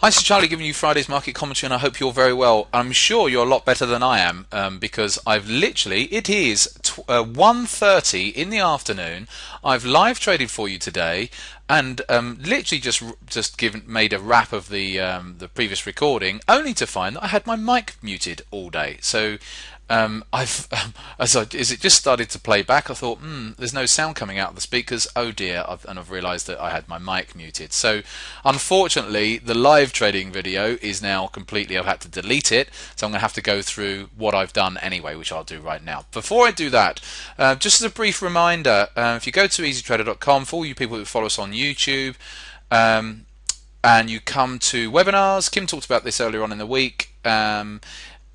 Hi, this is Charlie giving you Friday's market commentary, and I hope you're very well. I'm sure you're a lot better than I am because it is 1:30 in the afternoon. I've live traded for you today, and literally just made a wrap of the previous recording, only to find that I had my mic muted all day. So as it just started to play back, I thought, there's no sound coming out of the speakers. Oh dear! I've realised that I had my mic muted. So, unfortunately, the live trading video is now completely. I've had to delete it, so I'm going to have to go through what I've done anyway, which I'll do right now. Before I do that, just as a brief reminder, if you go to easytrader.com, for all you people who follow us on YouTube, and you come to webinars, Kim talked about this earlier on in the week.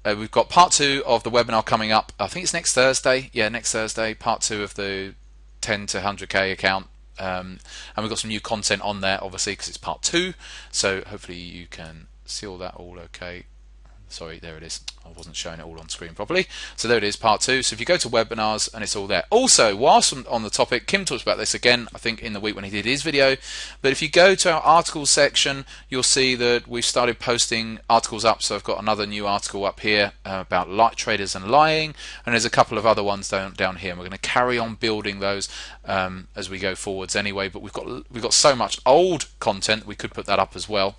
We've got part 2 of the webinar coming up. I think it's next Thursday. Yeah, next Thursday, part 2 of the 10 to 100k account. And we've got some new content on there, obviously, because it's part 2. So hopefully you can see all that all okay. Sorry, there it is. I wasn't showing it all on screen properly. So there it is, part 2. So if you go to webinars, and it's all there. Also, whilst on the topic, Kim talks about this again, I think in the week when he did his video. But if you go to our articles section, you'll see that we've started posting articles up. So I've got another new article up here about light traders and lying, and there's a couple of other ones down here. And we're going to carry on building those as we go forwards anyway. But we've got so much old content, we could put that up as well.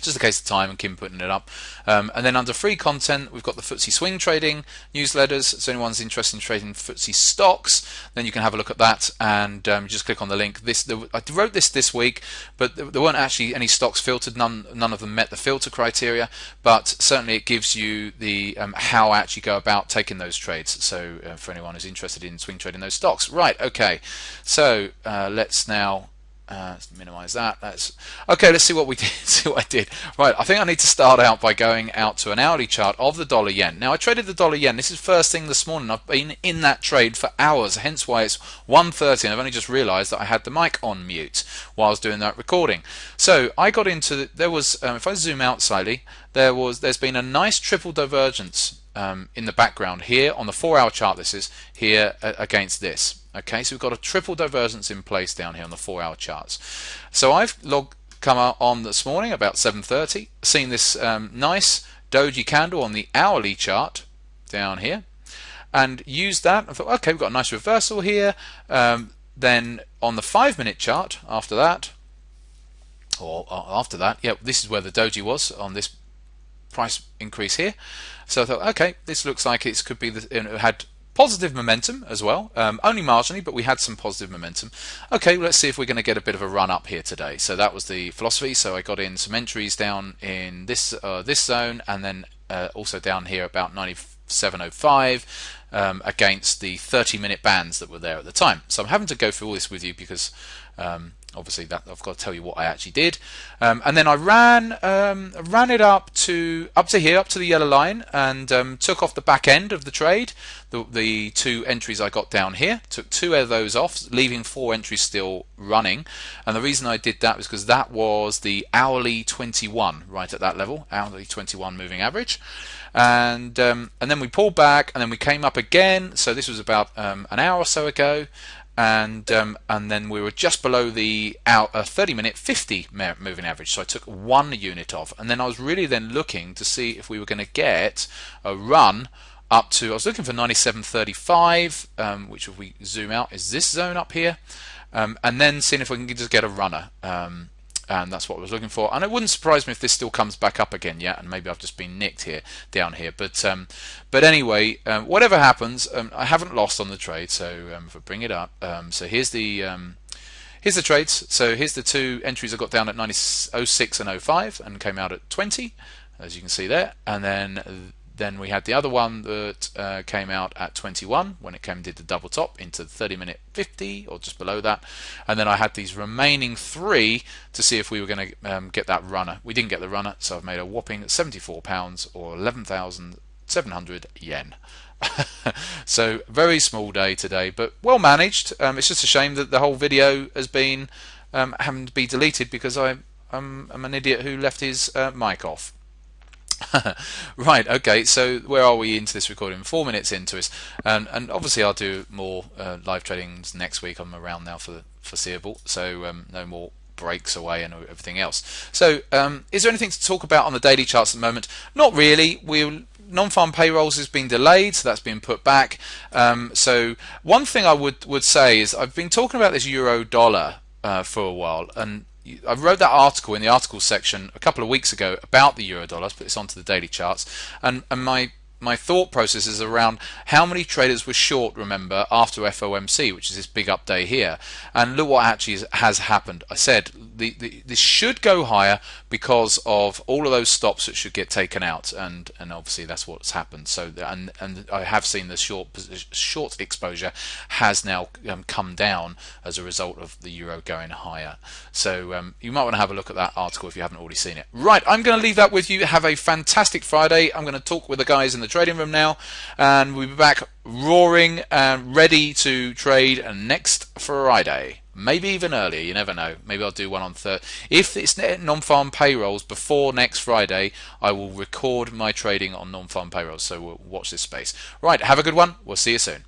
Just a case of time and Kim putting it up. And then under free content, we've got the FTSE swing trading newsletters. So anyone's interested in trading FTSE stocks, then you can have a look at that, and just click on the link. I wrote this week, but there weren't actually any stocks filtered. None of them met the filter criteria, but certainly it gives you the how I actually go about taking those trades. So for anyone who's interested in swing trading those stocks. Right, okay. So let's now minimize that. Okay. Let's see what we did. See what I did. Right. I think I need to start out by going out to an hourly chart of the dollar yen. Now I traded the dollar yen. This is first thing this morning. I've been in that trade for hours. Hence why it's 1:30, and I've only just realised that I had the mic on mute while I was doing that recording. So I got into there was if I zoom out slightly, there's been a nice triple divergence in the background here on the 4-hour chart. This is here against this. Okay, so we've got a triple divergence in place down here on the 4-hour charts. So I've come out on this morning about 7:30, seen this nice doji candle on the hourly chart down here, and used that. I thought, okay, we've got a nice reversal here. Then on the 5-minute chart, after that, yeah, this is where the doji was on this price increase here. So I thought, okay, this looks like it could be it had positive momentum as well, only marginally, but we had some positive momentum. Okay, let's see if we're going to get a bit of a run up here today. So that was the philosophy. So I got in some entries down in this zone, and then also down here about 97.05 against the 30-minute bands that were there at the time. So I'm having to go through all this with you because obviously that I've got to tell you what I actually did, and then I ran it up to here, up to the yellow line, and took off the back end of the trade. The 2 entries I got down here, took 2 of those off, leaving 4 entries still running. And the reason I did that was because that was the hourly 21, right at that level, hourly 21 moving average. And then we pulled back, and then we came up again. So this was about an hour or so ago. And then we were just below the 30-minute 50 moving average, so I took 1 unit off, and then I was really then looking to see if we were going to get a run up to, I was looking for 97.35, which if we zoom out is this zone up here, and then seeing if we can just get a runner. And that's what I was looking for. And it wouldn't surprise me if this still comes back up again yet, and maybe I've just been nicked here down here. But anyway, whatever happens, I haven't lost on the trade. So if I bring it up, so here's the trades. So here's the 2 entries I got down at 90.06 and 05 and came out at 20, as you can see there. And then we had the other one that came out at 21 when it did the double top into the 30-minute 50 or just below that. And then I had these remaining 3 to see if we were going to get that runner. We didn't get the runner, so I've made a whopping £74 or 11,700 yen. So very small day today, but well managed. It's just a shame that the whole video has been having to be deleted because I'm an idiot who left his mic off. Right, okay, so where are we into this recording? 4 minutes into it, and obviously I'll do more live tradings next week. I'm around now for the foreseeable, so no more breaks away and everything else. So is there anything to talk about on the daily charts at the moment? Not really. Non-farm payrolls has been delayed, so that's been put back. So one thing I would say is I've been talking about this euro dollar for a while, and I wrote that article in the articles section a couple of weeks ago about the euro dollar. Let's put this onto the daily charts, and my thought process is around how many traders were short, remember, after FOMC, which is this big up day here. And look what actually has happened. I said this should go higher because of all of those stops that should get taken out, and obviously that's what's happened. So and I have seen the short exposure has now come down as a result of the euro going higher. So you might want to have a look at that article if you haven't already seen it. Right, I'm going to leave that with you. Have a fantastic Friday. I'm going to talk with the guys in the trading room now, and we'll be back roaring and ready to trade next Friday. Maybe even earlier, you never know. Maybe I'll do one on Thursday. If it's non-farm payrolls before next Friday, I will record my trading on non-farm payrolls, so we'll watch this space. Right, have a good one. We'll see you soon.